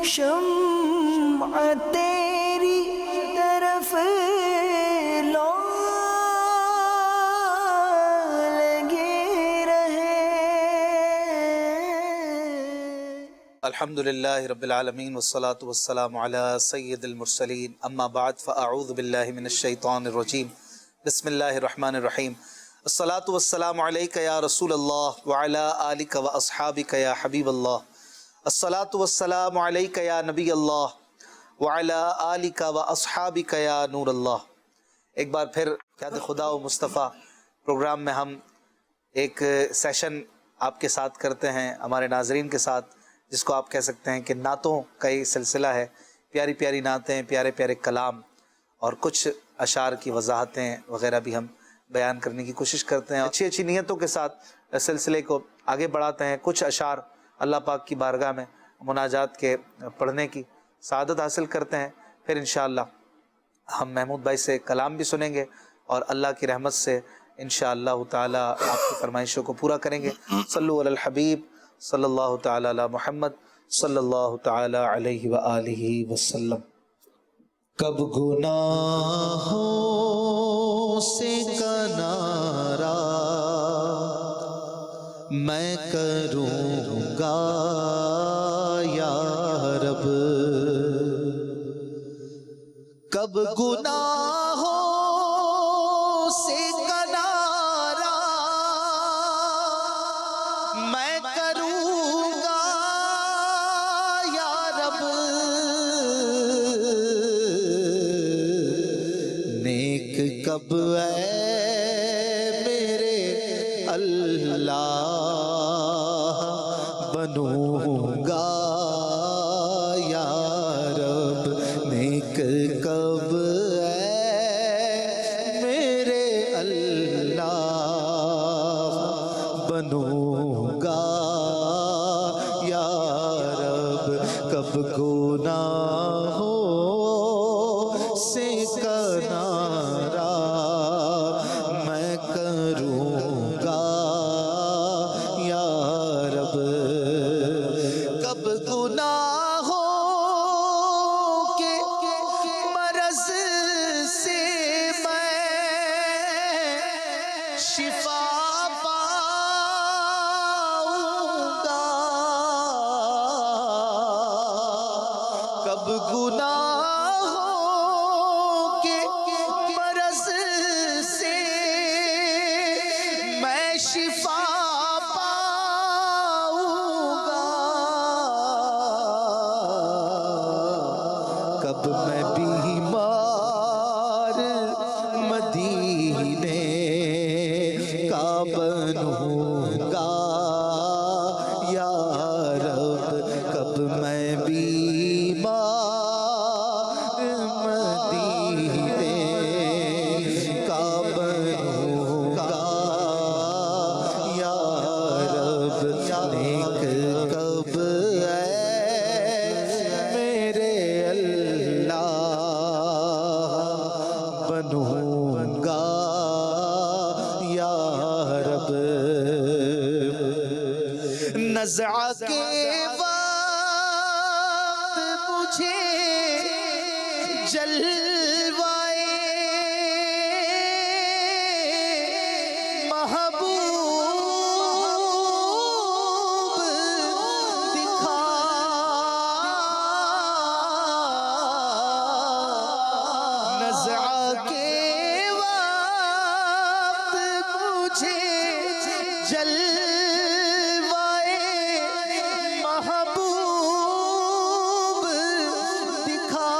شمع تیری طرف لو لگے رہے۔ الحمدللہ رب العالمین والصلاة والسلام علی سید المرسلین، اما بعد فاعوذ باللہ من الشیطان الرجیم، بسم اللہ الرحمن الرحیم۔ الصلاة والسلام علیک یا رسول اللہ وعلی آلک و اصحابک یا حبیب اللہ۔ الصلاة والسلام علیک یا نبی اللہ وعلی آلک و اصحابک یا نور اللہ۔ ایک بار پھر یاد خدا و مصطفیٰ پروگرام میں ہم ایک سیشن آپ کے ساتھ کرتے ہیں، ہمارے ناظرین کے ساتھ، جس کو آپ کہہ سکتے ہیں کہ نعتوں کا یہ سلسلہ ہے۔ پیاری پیاری نعتیں، پیارے پیارے کلام اور کچھ اشعار کی وضاحتیں وغیرہ بھی ہم بیان کرنے کی کوشش کرتے ہیں، اچھی اچھی نیتوں کے ساتھ سلسلے کو آگے بڑھاتے ہیں۔ کچھ اشعار اللہ پاک کی بارگاہ میں مناجات کے پڑھنے کی سعادت حاصل کرتے ہیں، پھر انشاءاللہ ہم محمود بھائی سے کلام بھی سنیں گے اور اللہ کی رحمت سے انشاءاللہ تعالی آپ کی فرمائشوں کو پورا کریں گے۔ صلو علی الحبیب صلی اللہ تعالی علی محمد صلی اللہ تعالی علیہ وآلہ وسلم۔ کب گناہوں سے کنارہ میں کروں گا یا رب، کب گناہوں سے کنارہ میں کروں گا یا رب، نیک کب اے میرے اللہ بنوں گا یا رب، نیک کب اے میرے اللہ بنوں گا یا رب، کب گناہوں سے کنارہ میں کروں گا یا رب، کب گناہوں کے مرض سے میں شفا پاؤں گا، کب گناہوں کے مرض سے میں شفا پاؤں گا، کب میں بیمار مدینے کا بنوں گا یا رب، کب میں بیمار مدینے کا بنوں گا یا رب، نیک کب اے میرے اللہ بنوں گا یا رب، نزع کے وقت مجھے جلوائے محبوب دکھا، نزع کے وقت مجھے جلوائے محبوب دکھا،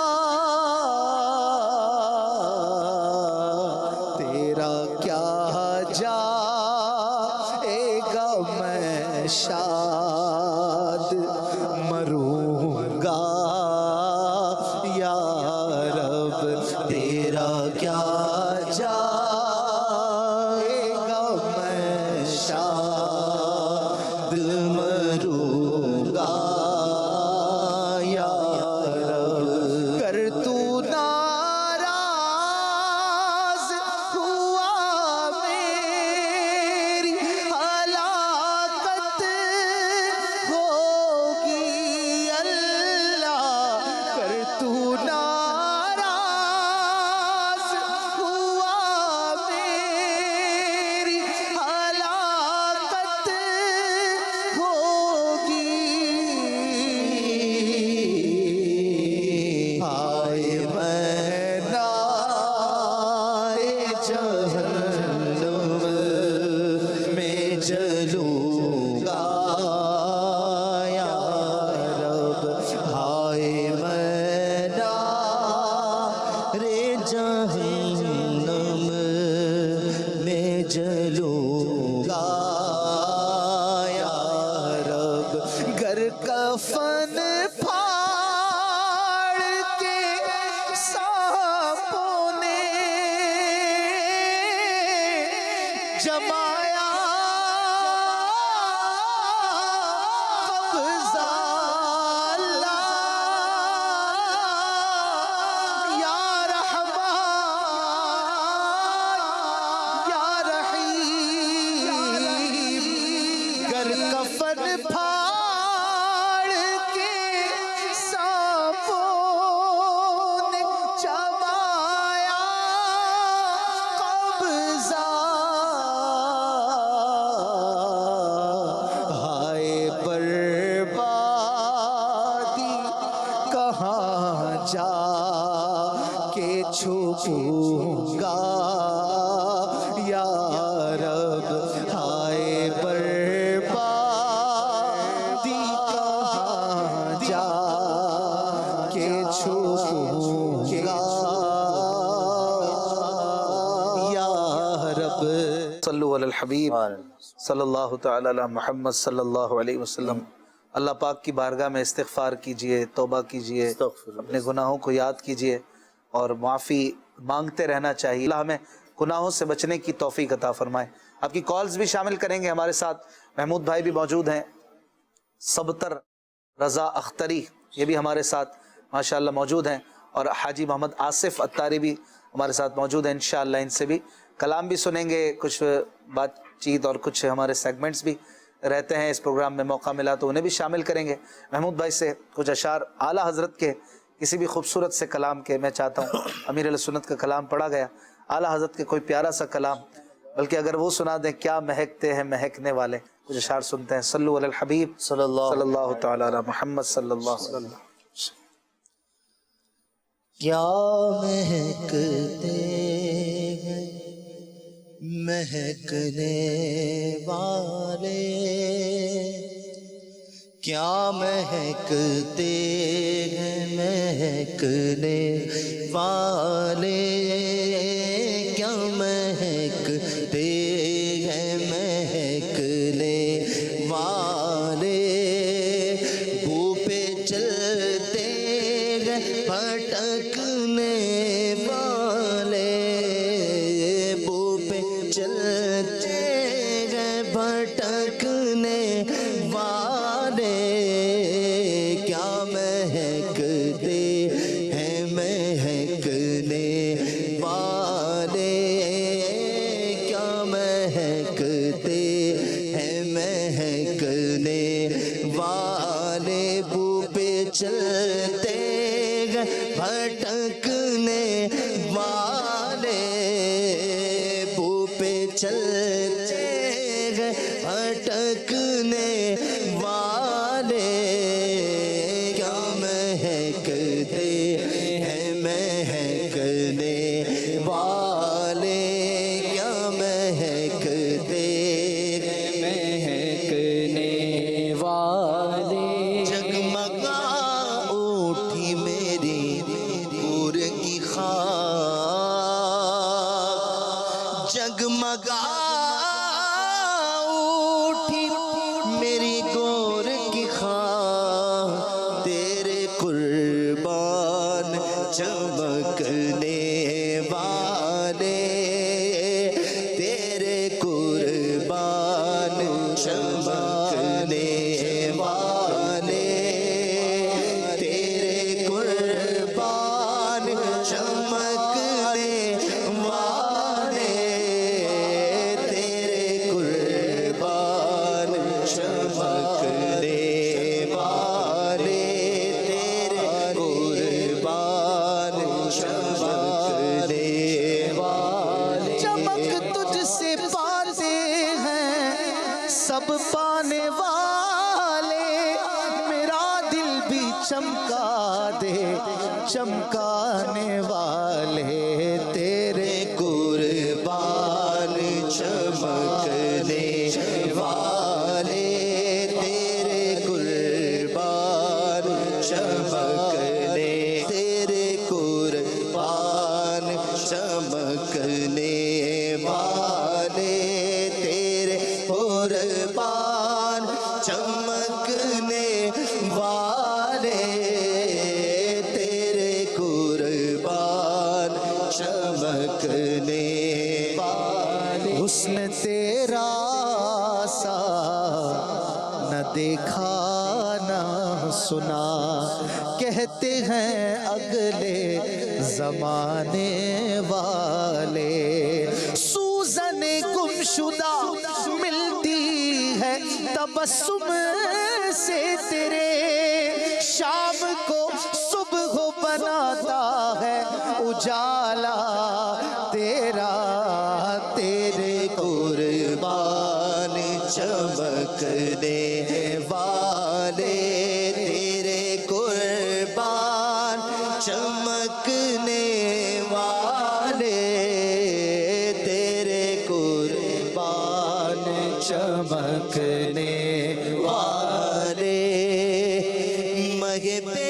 گر کفن پھاڑ کے سانپوں نے جمایا قبضہ اللہ یا رحمان یا رحیم گر کفن پھاڑ کے سانپوں نے جمایا قبضہ ہائے بربادی کہاں جا کے چھپوں گا یا رب ہائے بربادی کہاں جا کے چھپوں گا یا رب صلو علی الحبیب صلی اللہ تعالی علی محمد صلی اللہ علیہ وسلم۔ اللہ پاک کی بارگاہ میں استغفار کیجئے، توبہ کیجئے، اپنے گناہوں کو یاد کیجئے اور معافی مانگتے رہنا چاہیے۔ اللہ ہمیں گناہوں سے بچنے کی توفیق عطا فرمائے۔ آپ کی کالز بھی شامل کریں گے، ہمارے ساتھ محمود بھائی بھی موجود ہیں، سبتر رضا اختری یہ بھی ہمارے ساتھ ماشاءاللہ موجود ہیں، اور حاجی محمد آصف اتاری بھی ہمارے ساتھ موجود ہیں۔ انشاءاللہ ان سے بھی کلام بھی سنیں گے، کچھ بات چیت اور کچھ ہمارے سیگمنٹس بھی رہتے ہیں، اس پروگرام میں موقع ملا تو انہیں بھی شامل کریں گے۔ محمود بھائی سے کچھ اشعار اعلیٰ حضرت کے کسی بھی خوبصورت سے کلام کے، میں چاہتا ہوں امیر علیہ سنت کا کلام پڑھا گیا، اعلیٰ حضرت کے کوئی پیارا سا کلام، بلکہ اگر وہ سنا دیں کیا مہکتے ہیں مہکنے والے، کچھ اشعار سنتے ہیں۔ صلو علی الحبیب صلی اللہ تعالی علی محمد صلی اللہ علیہ وسلم۔ کیا مہکتے ہیں مہکنے والے، کیا مہکتے ہیں مہکنے والے، کیا مہکتے ہیں مہکنے والے، بو پہ چلتے ہیں بھٹکنے والے، بو پہ چلتے ہیں بھٹکنے والے، کیا مہکتے ہیں مہکنے والے، کیا مہکتے ہیں مہکنے والے، بو پہ چلتے ہیں بھٹکنے والے، بو پہ چلتے ہیں بھٹکنے والے، کیا مہکتے ہیں مہکنے والے، کیا مہکتے ہیں مہکنے والے، جگمگا اٹھی میری گور کی خاک، جگمگا اٹھی میری گور کی خاک، تیرے قربان چمکنے والے، تیرے قربان چمکنے والے، تیرے قربان چمکنے والے، تیرے قربان چمکنے والے، تیرے قربان چمکنے والے، چمک تجھ سے پاتے ہیں سب پانے والے، میرا دل بھی چمکا دے چمکانے والے، تیرے قربان چمکنے والے، تیرے قربان چمکنے، تیرے قربان چمکنے والے، تیرے قربان چمکنے سنا کہتے ہیں اگلے زمانے والے، سوزن گمشدہ ملتی ہے تبسم سے تیرے، شام کو صبح بناتا ہے اجالا تیرا، تیرے قربان چمکنے والے، تیرے قربان چمکنے والے، تیرے قربان چمکنے والے، مگے پہ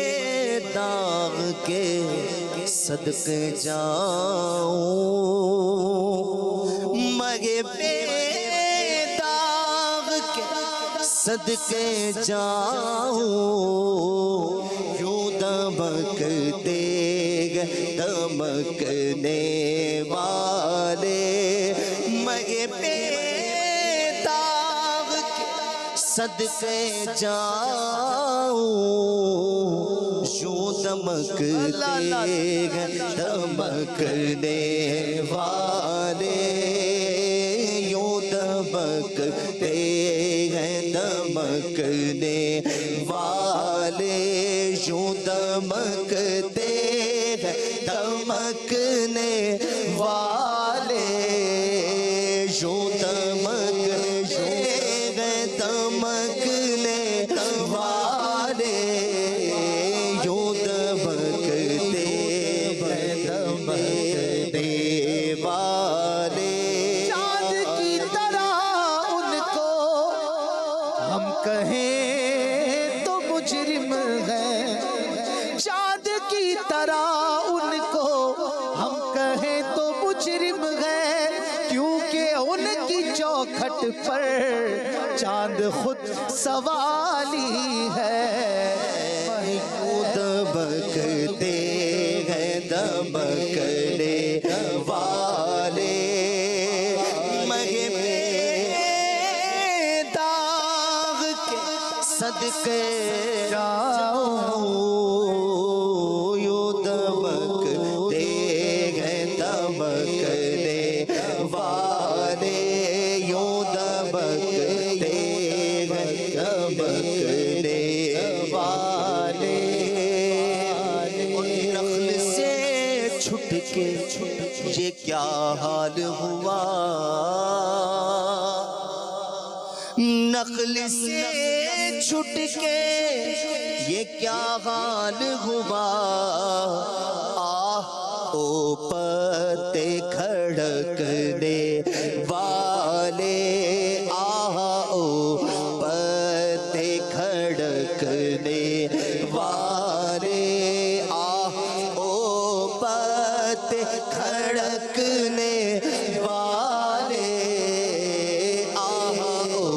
داغ کے صدقے جاؤں، مگے پہ داغ کے صدقے جاؤں، یوں دمکتے گئے دمکنے والے، مگے پہ داغ کے صدقے جاؤں، یوں دمکتے گئے دمکنے والے، یوں دمکتے گئے دمکنے والے، یوں دمکتے گئے دمکنے والے، یوں دمکتے گئے دمکنے والے، یوں دمکتے گئے دمکنے والے، چاند کی طرح ان کو ہم کہیں تو مجرم ہیں، چاند کی طرح ان کو ہم کہیں تو مجرم ہیں، کیونکہ ان کی چوکھٹ پر چاند خود سوالی ہے، دمکتے ہیں دمکنے والے، مگے پہ داغ کے صدقے جاؤں، یوں دمکتے ہیں دمکنے والے، یوں دمکتے ہیں دمکنے والے، نخل سے چھٹ کے یہ کیا حال ہوا، نخل سے چھٹ کے یہ کیا حال ہوا، آہ او پتے کھڑکنے والے، آہ او پتے کھڑکنے والے، آہ او پتے کھڑکنے والے، آہ او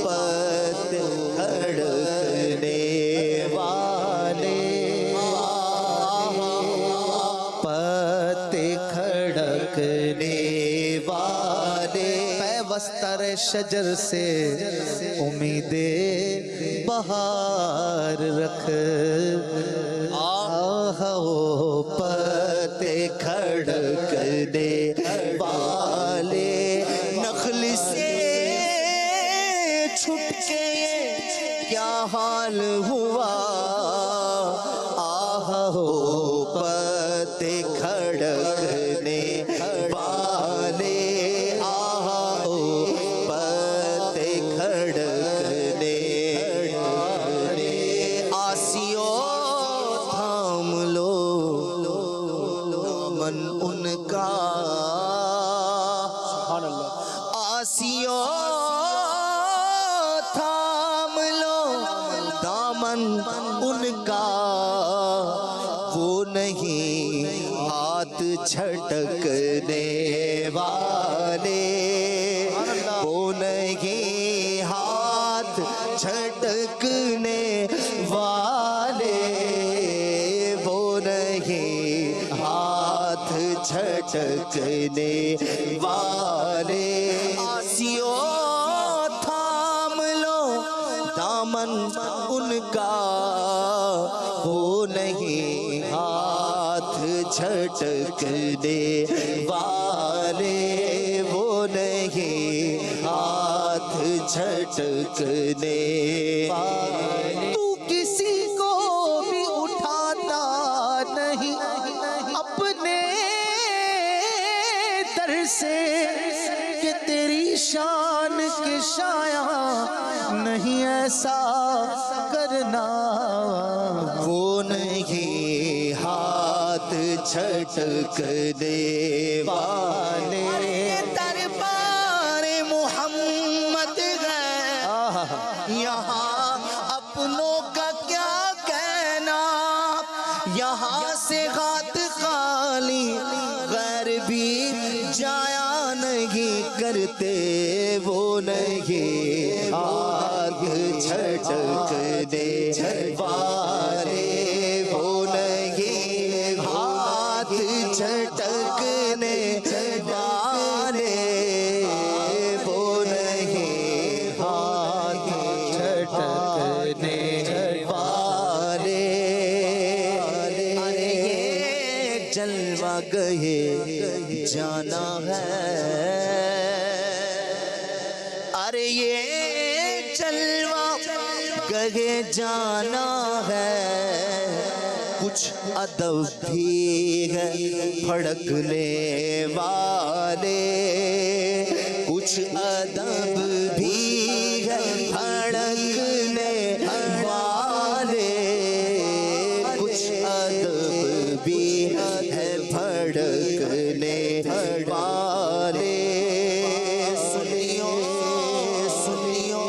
پتے کھڑکنے والے، پتے کھڑکنے والے، پیوستر شجر سے امید بہار رکھ، آہ او پتے کھڑکنے والے، نخل سے چھٹ کے کیا حال ہوا، آہ او پتے کھڑکنے والے، آہ او پتے کھڑکنے والے، آسیو تھام لو من ان کا، آسیو تھام لو دامن ان کا، وہ نہیں ہاتھ چھٹکنے والے، وہ نہیں ہاتھ چھٹکنے والے، وہ نہیں ہاتھ چھٹکنے والے، آسیو تھام لو دامن ان کا، جھٹکنے والے وہ نہیں، ہاتھ جھٹکنے والے۔ تو کسی کو بھی اٹھاتا نہیں اپنے در سے، کہ تیری شان کے شایع نہیں ایسا کرنا، وہ نہیں ہاتھ جھٹکنے والے۔ دربار محمد ہے یہاں اپنوں کا کیا کہنا، یہاں سے ہاتھ خالی غیر بھی جایا نہیں کرتے، وہ نہیں ہاتھ جھٹکنے والے، وہ نہیں ہاتھ جھٹکنے والے، وہ نہیں ہاتھ جھٹکنے والے۔ ارے یہ جلوہ گہے جانا ہے، ارے یہ جلوہ گہے جانا ہے، کچھ ادب بھی ہے پھڑکنے والے، کچھ ادب بھی ہے پھڑکنے والے، کچھ ادب بھی ہے پھڑکنے والے۔ سنیو سنیو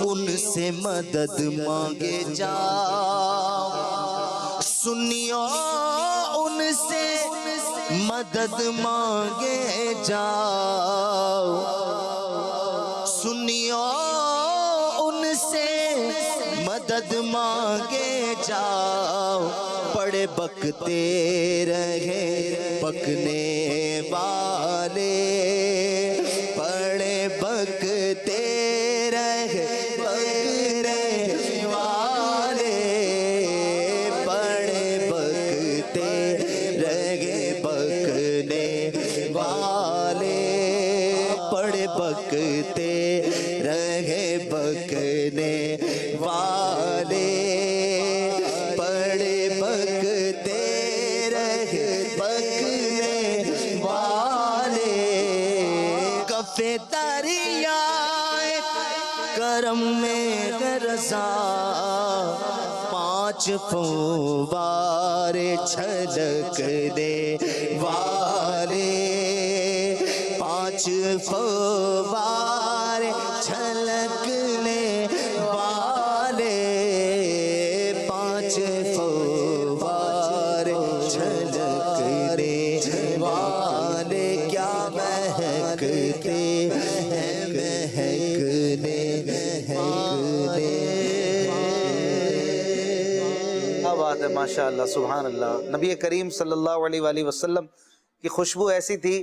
ان سے مدد مانگے جاؤ، سنیو ان سے مدد مانگے جاؤ، سنیو ان سے مدد مانگے جاؤ، پڑے بکتے رہے بکنے والے، پڑے بکتے رہے بکنے والے، پڑے بکتے رہے بکنے والے، پڑے بکتے رہے بکنے والے، پڑے بکتے رہے بکنے والے۔ کفے دریائے کرم میں رضا، پانچ فوارے چھلکنے والے، پانچ فوارے چھلکنے والے، پانچ فوارے چھلکنے والے، کیا مہکتے ہیں مہکنے والے۔ کیا بات ہے، ماشاء اللہ، سبحان اللہ۔ نبی کریم صلی اللہ علیہ وآلہ وسلم کی خوشبو ایسی تھی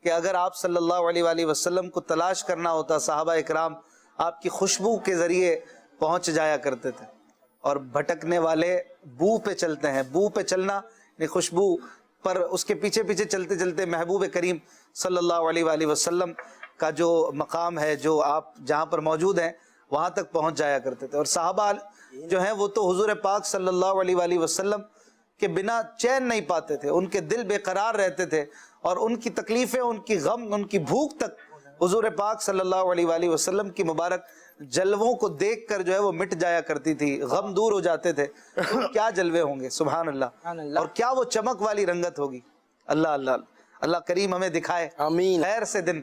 کہ اگر آپ صلی اللہ علیہ وآلہ وسلم کو تلاش کرنا ہوتا، صحابہ اکرام آپ کی خوشبو کے ذریعے پہنچ جایا کرتے تھے۔ اور بھٹکنے والے بو پہ چلتے ہیں، بو پہ چلنا یعنی خوشبو پر، اس کے پیچھے پیچھے چلتے چلتے محبوب کریم صلی اللہ علیہ وآلہ وسلم کا جو مقام ہے، جو آپ جہاں پر موجود ہیں وہاں تک پہنچ جایا کرتے تھے۔ اور صحابہ جو ہیں وہ تو حضور پاک صلی اللہ علیہ وآلہ وسلم کے بنا چین نہیں پاتے تھے، ان کے دل بے قرار رہتے تھے، اور ان کی تکلیفیں، ان کی غم، ان کی بھوک تک حضور پاک صلی اللہ علیہ وآلہ وسلم کی مبارک جلووں کو دیکھ کر جو ہے وہ مٹ جایا کرتی تھی، غم دور ہو جاتے تھے۔ کیا جلوے ہوں گے، سبحان اللہ، اور کیا وہ چمک والی رنگت ہوگی۔ اللہ اللہ اللہ کریم ہمیں دکھائے خیر سے دن،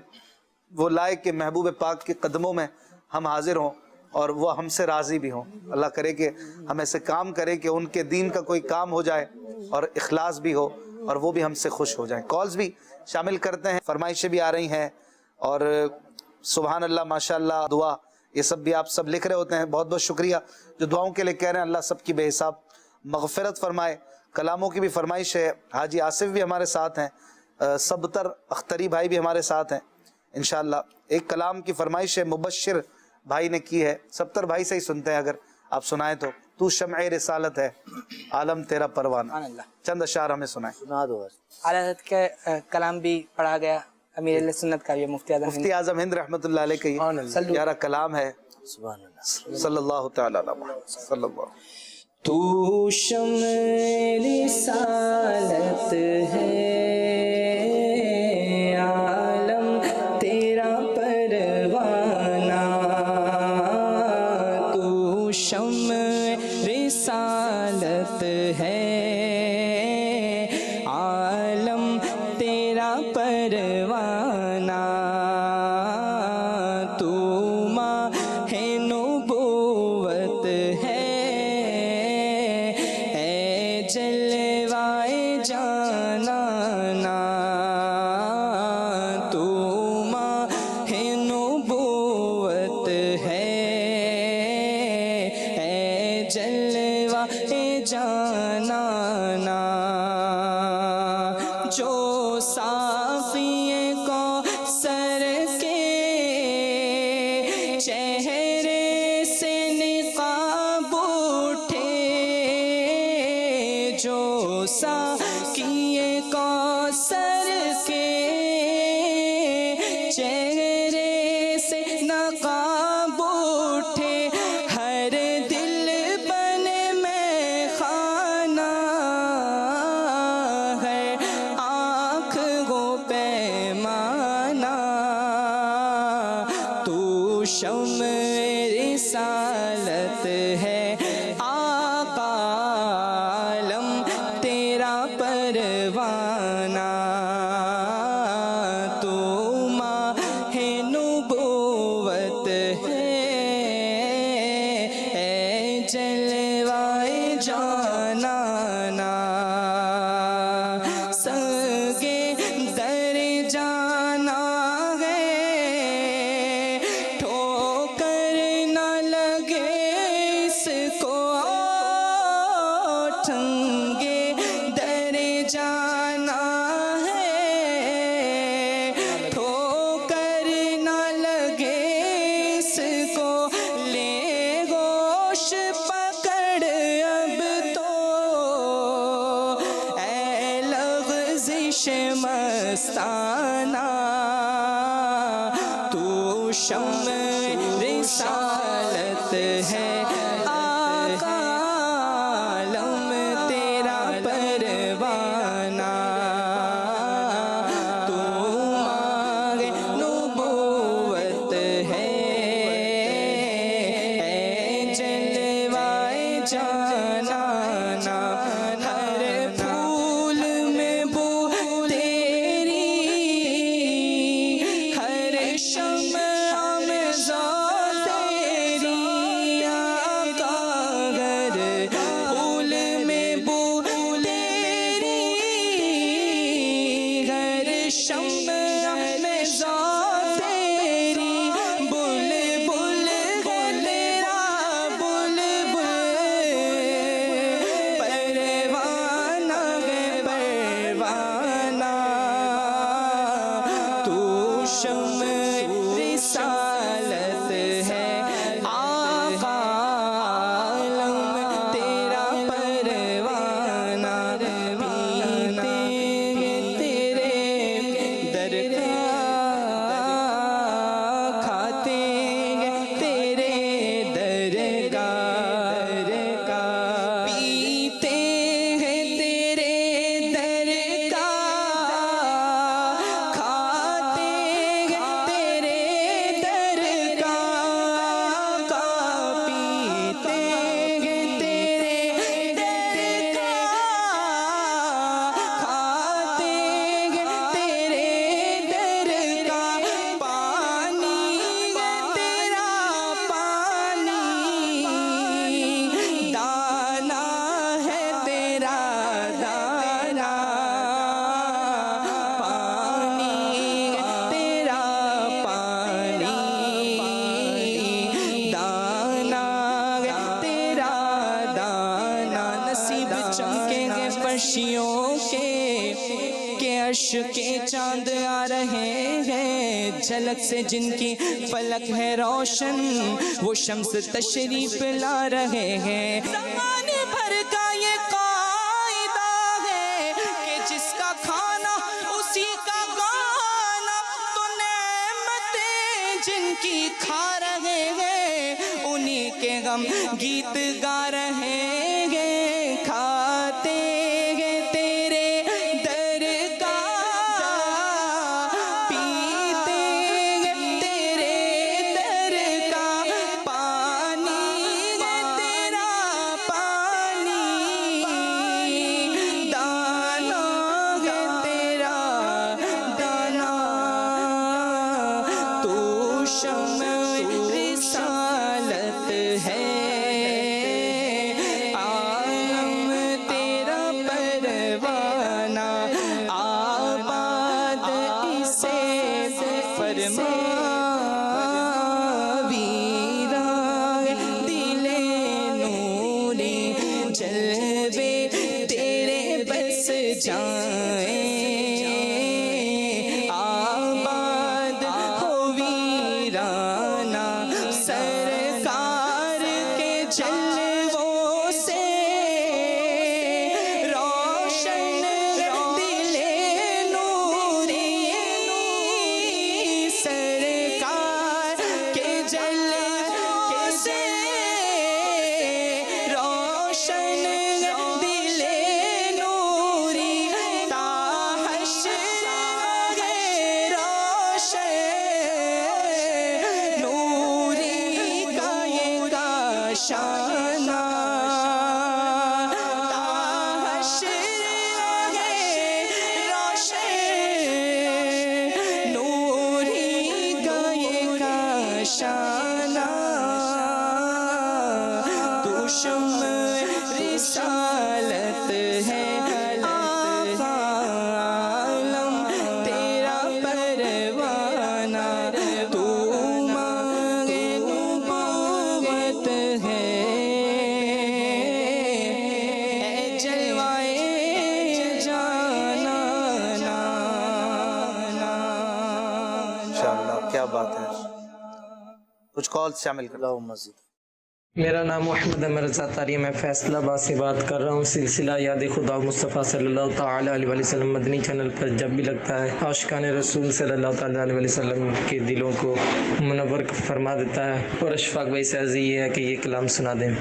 وہ لائے کہ محبوب پاک کے قدموں میں ہم حاضر ہوں اور وہ ہم سے راضی بھی ہوں۔ اللہ کرے کہ ہم ایسے کام کریں کہ ان کے دین کا کوئی کام ہو جائے اور اخلاص بھی ہو، اور وہ بھی ہم سے خوش ہو جائیں۔ کالز بھی شامل کرتے ہیں، فرمائشیں بھی آ رہی ہیں، اور سبحان اللہ ماشاءاللہ دعا یہ سب بھی آپ سب لکھ رہے ہوتے ہیں، بہت بہت شکریہ جو دعاؤں کے لیے کہہ رہے ہیں۔ اللہ سب کی بے حساب مغفرت فرمائے۔ کلاموں کی بھی فرمائش ہے، حاجی آصف بھی ہمارے ساتھ ہیں، سبتر اختری بھائی بھی ہمارے ساتھ ہیں انشاءاللہ۔ ایک کلام کی فرمائش ہے، مبشر بھائی نے کی ہے، سبتر بھائی سے ہی سنتے ہیں، اگر آپ سنائیں تو تو شمع رسالت ہے، عالم تیرا پروانہ. سبحان اللہ. چند اشعار ہمیں سنائیں. سنا دو بس. اعلیٰ حضرت کا کلام بھی پڑھا گیا، امیر علیہ سنت کا بھی، مفتی اعظم مفتی اعظم ہند رحمۃ اللہ علیہ کا یہ پیارا کلام ہے. سبحان اللہ. صلی اللہ تعالی علیہ محمد صلی اللہ. تو شمع رسالت ہے، عالم تیرا پروانہ. تو شمع رسالت ہے، عالم تیرا پروانہ. تو ماہ نبوت ہے، اے جلوائے جانانا. تو ماہ نبوت ہے، اے جلوائے جانانا. جو ساقی کوثر کے چہرے سے نقاب اٹھے، جو ساقی کوثر کے چہرے سے نقاب اٹھے، ہر دل بنے میں خانہ ہے، آنکھ گو پیمانہ. تو شمع رسالت ہے، آقا عالم تیرا پروانہ. تو ماہ نبوت ہے، اے جلوائے جانانا. سنگے در جانا ہے، ٹھوکر نہ لگے اس کو. ٹھنگے در جانا ہے، ٹھوکر نہ لگے اس کو. لے گوش پکڑ اب تو، اے لغزش مستانہ. تو شمع رسالت ہے، آقا عالم تیرا پروانہ. تو ماہ نبوت ہے، اے جلوائے جانانا. ہر پھول میں بو تیری، ہر شمع میں ذات تیری. آقا ہر پھول میں بو تیری، ہر شمع میں ذات تیری. بلبل ہے تیرا بلبل، فرشیوں کے کہ اشک کے چاند آ رہے ہیں، جھلک سے جن کی فلک ہے روشن وہ شمس تشریف لا رہے ہیں۔ زمانے بھر کا یہ قاعدہ ہے کہ جس کا کھانا اسی کا گانا، تو نعمتیں جن کی کھا رہے ہیں انہی کے غم گیت گا رہے ہیں، کھاتے ہیں تیرے در کا، پیتے ہیں تیرے در کا پانی، ہے تیرا پانی، دانا ہے تیرا دانا، تو شمع رسالت ہے، عالم تیرا پروانہ، آباد اسے فرما، ویران دل نوری جلوے تیرے بس جائیں، آباد ہو ویرانہ سرکار کے جلووں سے، روشن دل نوری سرکار کے جلووں سے، روشن دل نوری تا حشر ہے روشن، نوری کا یہ کاشانہ، تا حشر ہے روشن، نوری کا یہ کاشانہ، تو شمع رسالت ہے، آقا عالم تیرا پروانہ، تو مانگے نبوت ہے، اے جلوائے جانا انشاءاللہ کیا بات ہے، کچھ کال شامل کر لو مسجد۔ میرا نام محمد امر رضا طاری ہے، میں فیصلہ آباد سے بات کر رہا ہوں۔ سلسلہ یاد خدا مصطفیٰ صلی اللہ تعالیٰ علیہ وسلم مدنی چینل پر جب بھی لگتا ہے عاشقان رسول صلی اللہ تعالیٰ علیہ وسلم کے دلوں کو منور فرما دیتا ہے، اور اشفاق بھائی سے عرض یہ ہے کہ یہ کلام سنا دیں۔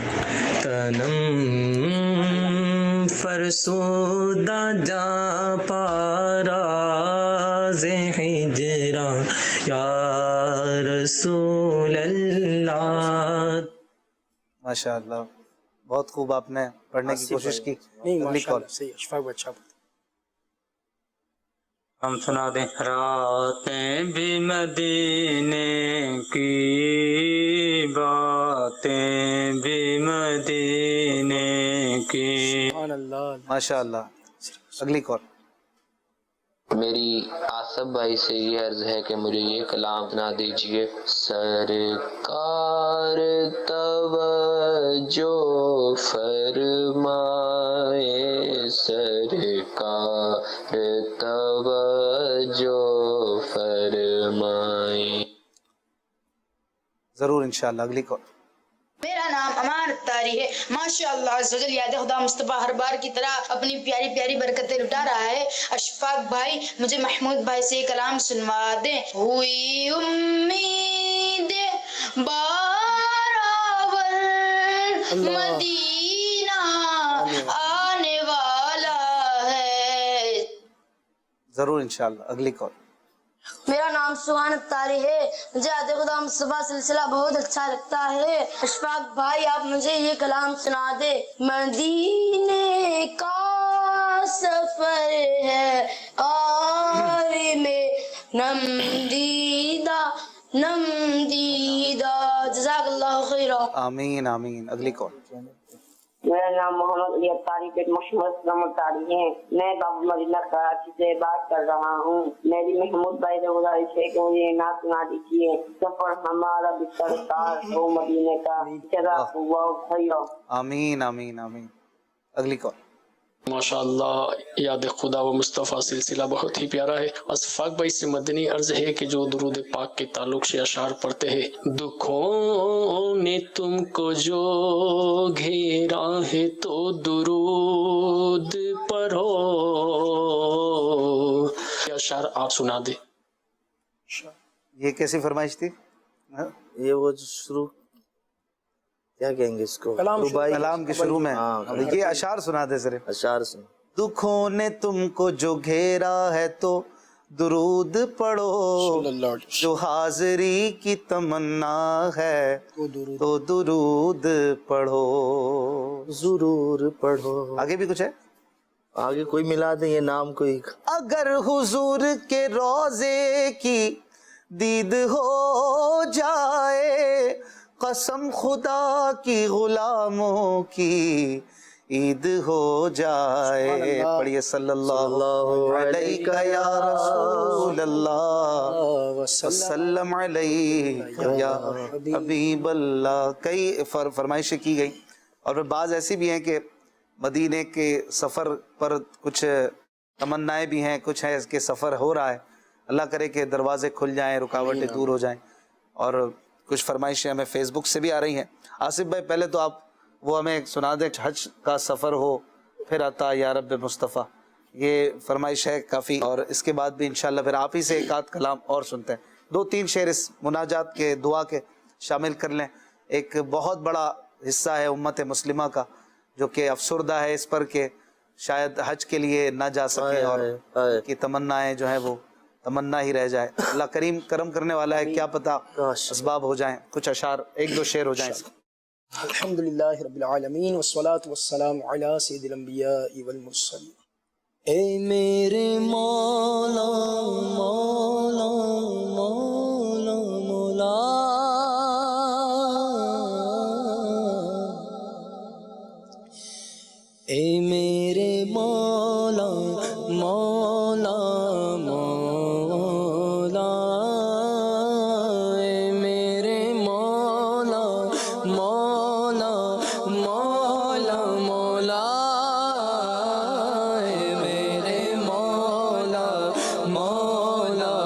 تنم فرسودہ جا پاراز ہجراں یا رسول اللہ۔ ماشاءاللہ بہت خوب آپ نے پڑھنے کی کوشش کی۔ اگلی کال۔ ہم سنا دیں۔ راتیں بھی مدینے کی، باتیں بھی مدینے کی۔ ماشاءاللہ اگلی کال۔ میری آصف بھائی سے یہ عرض ہے کہ مجھے یہ کلام سنا دیجئے۔ سرکار توجہ فرمائے، سرکار توجہ فرمائے۔ ضرور انشاءاللہ اگلی کال۔ میرا نام امان اتاری ہے۔ ماشاءاللہ عزوجل یاد خدا مصطفیٰ ہر بار کی طرح اپنی پیاری پیاری برکتیں لٹا رہا ہے۔ اشفاق بھائی مجھے محمود بھائی سے یہ کلام سنوا دیں۔ ہوئی امید باراول مدینہ آنے والا ہے۔ ضرور انشاءاللہ اگلی کال۔ میرا نام سبحان اتاری ہے، مجھے یاد خدا مصطفیٰ سلسلہ بہت اچھا لگتا ہے۔ اشفاق بھائی آپ مجھے یہ کلام سنا دے۔ مدینے کا سفر ہے اور میں نم دیدہ جزاک اللہ خیرہ۔ آمین آمین اگلی کال۔ میرا نام محمد علی اتاری پیٹ مشہور اسلام اتاری ہے، میں باب مدینہ کراچی سے بات کر رہا ہوں۔ میری محمود بھائی سے گزارش ہے کہ مجھے نعت سنا دیجیے۔ سفر ہمارا بسرکار ہو مدینے کا، جزاک اللہ خیرہ۔ آمین آمین آمین اگلی کال۔ ماشاءاللہ یاد خدا و مصطفیٰ سلسلہ بہت ہی پیارا ہے. اشفاق بھائی سے مدنی عرض ہے کہ جو درود پاک کے تعلق سے اشعار پڑھتے ہیں. دکھوں نے تم کو جو گھیرا ہے تو درود پڑھو. یہ اشعار آپ سنا دے. یہ کیسی فرمائش تھی؟ یہ وہ جو شروع کیا کہیں گے اس کو، کلام کے شروع میں یہ اشعار سنا دے صرف. اشعار سن. دکھوں نے تم کو جو گھیرا ہے تو درود پڑھو، جو حاضری کی تمنا ہے تو درود پڑھو. ضرور پڑھو. آگے بھی کچھ ہے؟ آگے کوئی ملا دیں یہ نام کوئی. اگر حضور کے روضے کی دید ہو جائے، قسم خدا کی غلاموں کی عید ہو جائے. پڑھیے صلی اللہ علیہ یا رسول اللہ وسلم علیہ یا حبیب اللہ. کئی فرمائشیں کی گئی، اور پھر بعض ایسی بھی ہیں کہ مدینے کے سفر پر کچھ تمنائیں بھی ہیں، کچھ ہے کہ سفر ہو رہا ہے، اللہ کرے کہ دروازے کھل جائیں، رکاوٹیں دور ہو جائیں. اور کچھ فرمائشیں ہمیں فیس بک سے بھی آ رہی ہیں. آصف بھائی پہلے تو آپ وہ ہمیں سنا دیں، حج کا سفر ہو پھر عطا یا رب مصطفیٰ، یہ فرمائش ہے کافی. اور اس کے بعد بھی انشاءاللہ پھر آپ ہی سے ایک آدھ کلام اور سنتے ہیں. 2-3 شعر اس مناجات کے دعا کے شامل کر لیں. ایک بہت بڑا حصہ ہے امت مسلمہ کا جو کہ افسردہ ہے اس پر کہ شاید حج کے لیے نہ جا سکے، اور کی تمنائیں جو ہیں وہ تمنا ہی رہ جائے. اللہ کریم کرم کرنے والا ہے، کیا پتہ اسباب ہو جائیں. کچھ اشعار 1-2 شعر ہو جائیں. الحمدللہ رب العالمین والصلاة والسلام علی سید الانبیاء والمرسلین. اے میرے مولا مولا مولا مولا، اے میرے مولا مولا مولا، اے میرے مولا مولا مولا مولا، اے میرے مولا مولا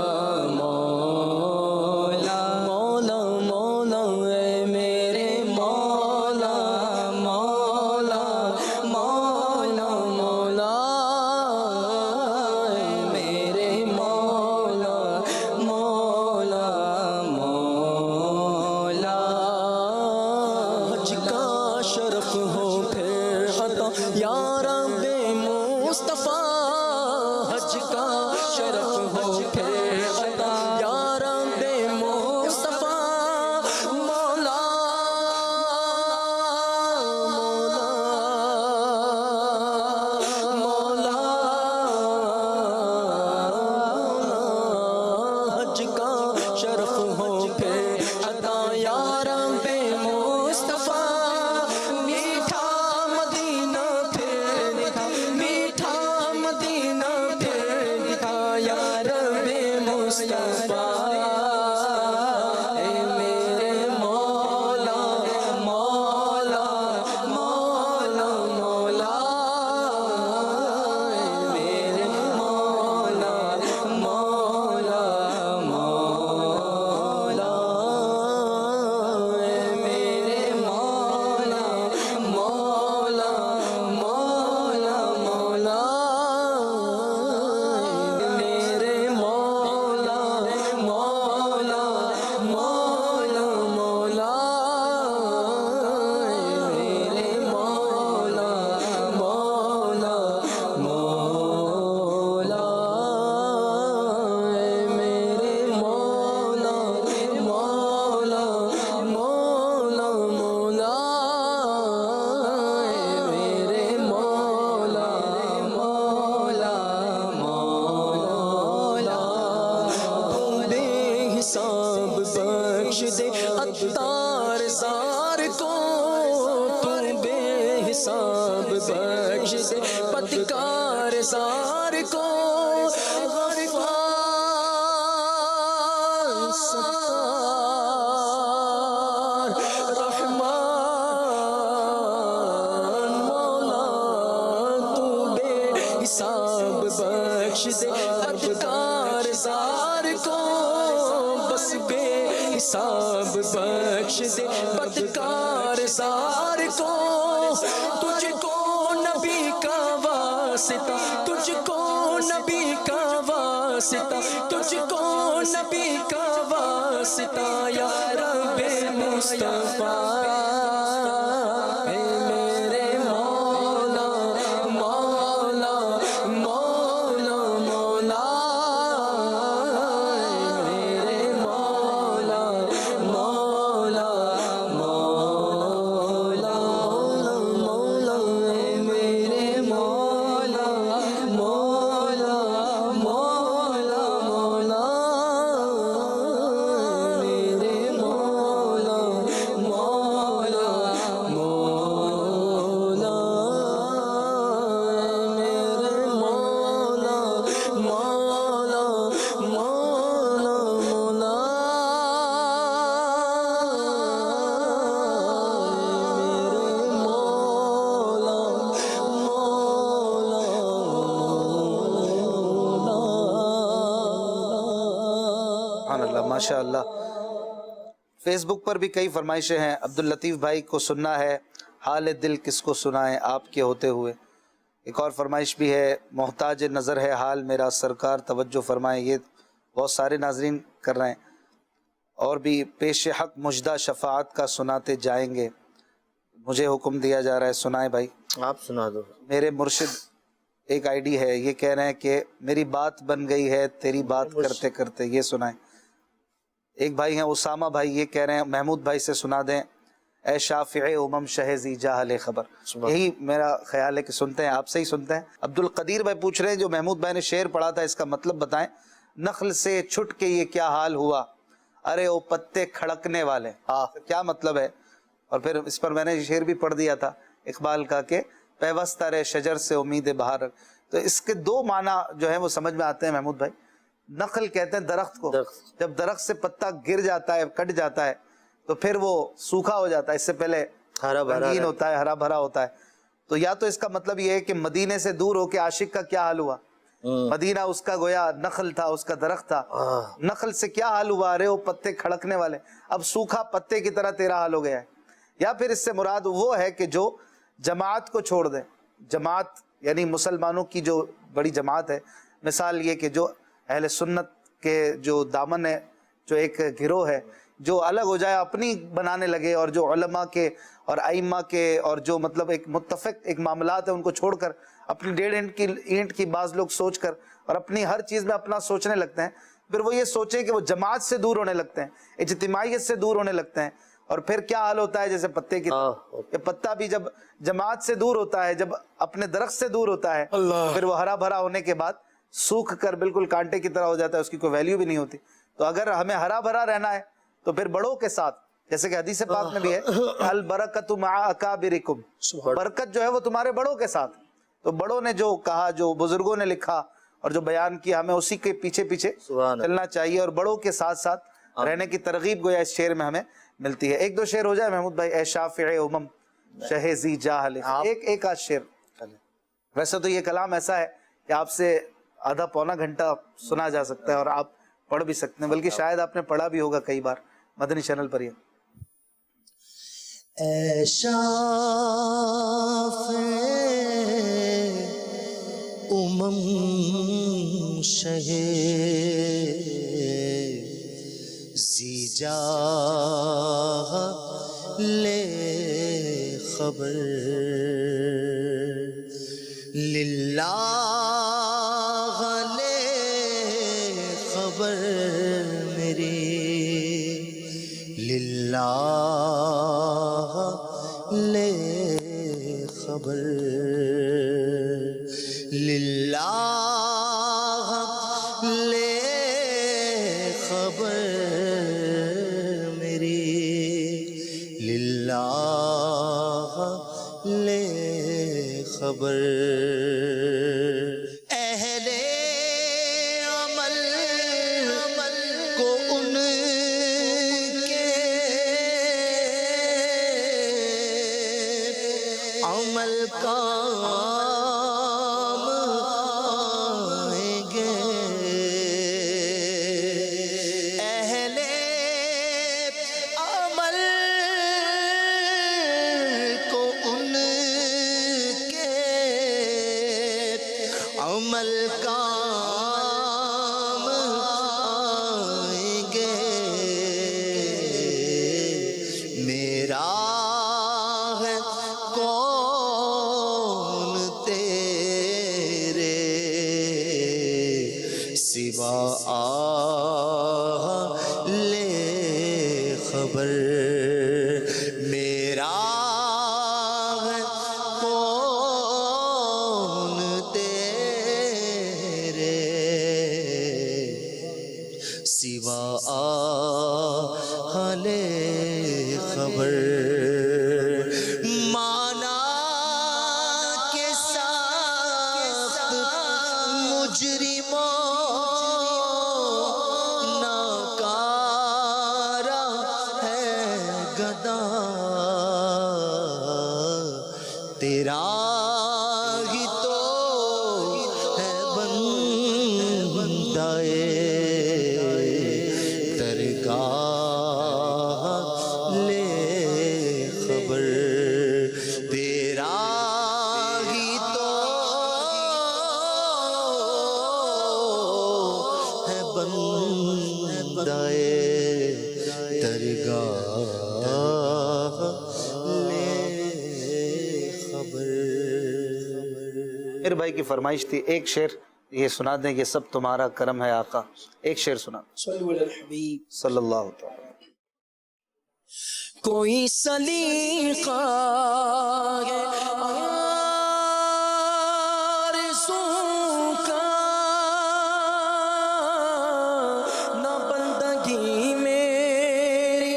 مولا مولا مولا، اے میرے مولا مولا مولا مولا، میرے مولا مولا مولا. حج کا شرف ہو پھر عطا یا رب مصطفیٰ، حج کا شرف ہو پھر عطا یا رب مصطفیٰ. مولا مولا حج کا شرف ہو پھر عطا یا رب مصطفیٰ. میٹھا مدینہ پھر دکھا، میٹھا مدینہ پھر دکھا یا رب مصطفیٰ. اے میرے مولا مولا مولا مولا، اے میرے مولا مولا مولا، اے میرے مولا مولا مولا مولا، میرے مولا مولا مولا مولا، میرے مولا مولا مولا، میرے مولا مولا مولا مولا، میرے مولا مولا مولا. تو بے حساب بخش دے عطار زار کو، تو بے حساب بخش دے پتکار زار کو. رحمان مولا تو حساب بخش دے بدکار زار کو بس بے حساب بخش دے بدکار زار کو تجھ کو نبی کا واسطہ تجھ کو نبی کا واسطہ تجھ کو نبی کا واسطہ یا رب مصطفیٰ اے میرے مولا مولا مولا مولا اے میرے مولا مولا مولا مولا اے میرے مولا مولا مولا مولا میرے مولا مولا مولا میرے مولا مولا مولا مولا میرے مولا سبحان اللہ، ماشاء اللہ۔ فیس بک پر بھی کئی فرمائشیں ہیں۔ عبداللطیف بھائی کو سننا ہے حال دل کس کو سنائیں آپ کے ہوتے ہوئے۔ ایک اور فرمائش بھی ہے، محتاج نظر ہے حال میرا سرکار توجہ فرمائیں۔ یہ بہت سارے ناظرین کر رہے ہیں۔ اور بھی پیش حق مجدہ شفاعت کا سناتے جائیں گے، مجھے حکم دیا جا رہا ہے، سنائیں بھائی۔ آپ سنا دو۔ میرے مرشد ایک آئی ڈی ہے، یہ کہہ رہے ہیں کہ میری بات بن گئی ہے تیری بات کرتے کرتے، یہ سنائیں۔ ایک بھائی ہیں اسامہ بھائی، یہ کہہ رہے ہیں محمود بھائی سے سنا دیں اے شافع امم شہزی جاہل خبر۔ یہی میرا خیال ہے کہ سنتے ہیں، آپ سے ہی سنتے ہیں۔ عبدالقدیر بھائی پوچھ رہے ہیں جو محمود بھائی نے شعر پڑھا تھا اس کا مطلب بتائیں۔ نخل سے چھٹ کے یہ کیا حال ہوا، ارے او پتے کھڑکنے والے، کیا مطلب ہے؟ اور پھر اس پر میں نے شعر بھی پڑھ دیا تھا اقبال کا کہ پیوستہ رے شجر سے امید بہار۔ تو اس کے دو معنی جو ہیں وہ سمجھ میں آتے ہیں محمود بھائی۔ نخل کہتے ہیں درخت کو، جب درخت سے پتا گر جاتا ہے، کٹ جاتا ہے تو پھر وہ سوکھا ہو جاتا ہے، اس سے پہلے رنگین ہوتا ہے، ہرا بھرا ہوتا ہے۔ تو یا تو اس کا مطلب یہ ہے کہ مدینے سے دور ہو کے عاشق کا کیا حال ہوا، مدینہ اس کا گویا نخل تھا، اس کا درخت تھا، نخل سے کیا حال ہوا، ارے وہ پتے کھڑکنے والے، اب سوکھا پتے کی طرح تیرا حال ہو گیا ہے۔ یا پھر اس سے مراد وہ ہے کہ جو جماعت کو چھوڑ دے، جماعت یعنی مسلمانوں کی جو بڑی جماعت ہے، مثال یہ کہ جو اہل سنت کے جو دامن ہے، جو ایک گروہ ہے، جو الگ ہو جائے، اپنی بنانے لگے، اور جو علماء کے اور ائمہ کے اور جو مطلب ایک متفق ایک معاملات ہیں ان کو چھوڑ کر اپنی ڈیڑھ اینٹ کی بعض لوگ سوچ کر اور اپنی ہر چیز میں اپنا سوچنے لگتے ہیں، پھر وہ یہ سوچیں کہ وہ جماعت سے دور ہونے لگتے ہیں، اجتماعیت سے دور ہونے لگتے ہیں، اور پھر کیا حال ہوتا ہے جیسے پتے کی کہ پتا بھی جب جماعت سے دور ہوتا ہے، جب اپنے درخت سے دور ہوتا ہے، پھر وہ ہرا بھرا ہونے کے بعد سوکھ کر بالکل کانٹے کی طرح ہو جاتا ہے، اس کی کوئی ویلیو بھی نہیں ہوتی۔ تو اگر ہمیں ہرا بھرا رہنا ہے تو پھر بڑوں کے ساتھ، جیسے کہ حدیث پاک میں بھی ہے البرکۃ مع اکابرکم، برکت جو ہے وہ تمہارے بڑوں کے ساتھ۔ تو بڑوں نے جو کہا، جو بزرگوں نے لکھا اور جو بیان کیا، ہمیں اسی کے پیچھے پیچھے چلنا چاہیے، اور بڑوں کے ساتھ ساتھ رہنے کی ترغیب گویا اس شعر میں ہمیں ملتی ہے۔ ایک دو شعر ہو جائے محمود بھائی، اے شافع امم شہزی جاہل، ایک آدھ شعر۔ ویسے تو یہ کلام ایسا ہے کہ آپ سے آدھا پونا گھنٹہ سنا جا سکتا ہے اور آپ پڑھ بھی سکتے ہیں، بلکہ شاید آپ نے پڑھا بھی ہوگا کئی بار مدنی چینل پر۔ یہ اے شافع امم شہزی جاہل خبر، للہ لے خبر میری، للہ لے خبر، للہ لے خبر میری، للہ لے خبر۔ اہل عمل کو ان کے عمل کام عمل کام آئیں گے میرا ہے کون تیرے سوا لے خبر میرا ہے کون تیرے سوا لے خبر مانا کے ساتھ مجرموں ناکارہ ہے گدا تیرا ہی تو ہے بندہ درگاہ لے خبر تیرا ہی تو ہے بندہ درگاہ لے خبر. میرے بھائی کی فرمائش تھی ایک شعر یہ سنا دیں کہ سب تمہارا کرم ہے آقا. ایک شعر سنا صلو علی الحبیب. صلی اللہ تعالی. کوئی سلیقہ ہے آرزوں کا نہ بندگی میری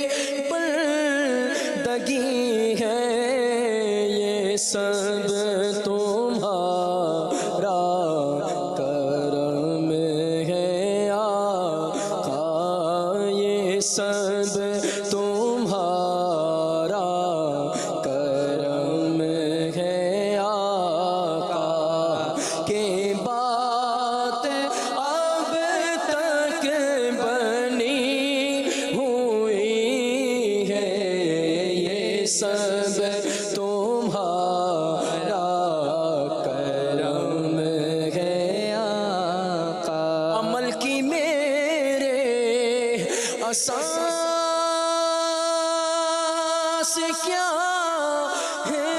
بندگی ہے یہ سب تمہارا کرم ہے آقا یہ سب تمہارا کرم ہے آقا کہ بات اب تک بنی ہوئی ہے یہ سب تمہارا کرم ہے آقا عمل کی میرے اساس کیا ہے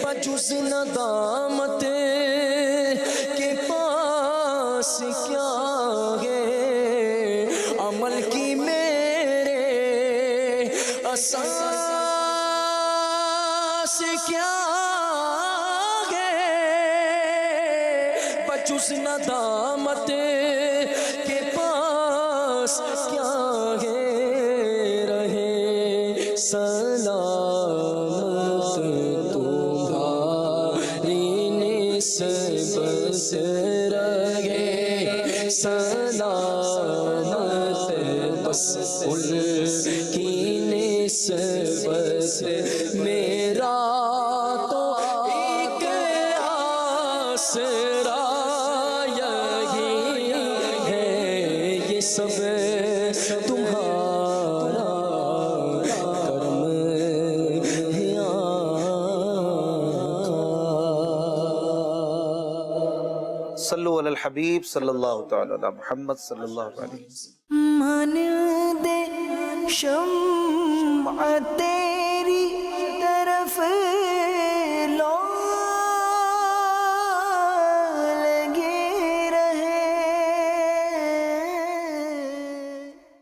بجز ندامت کے پاس کیا ہے عمل کی میرے اساس کیا ہے بجز ندامت کے پاس کیا ہے رہے سلامت تمہاری نسبت رہے سلامت بس ان کی نسبت میرا تو ایک آسرا یہی ہے یہ سب تمہارا کرم ہے آقا. صلو علی الحبیب صلی اللہ تعالی علی محمد صلی اللہ علیہ وسلم. من دے شمعت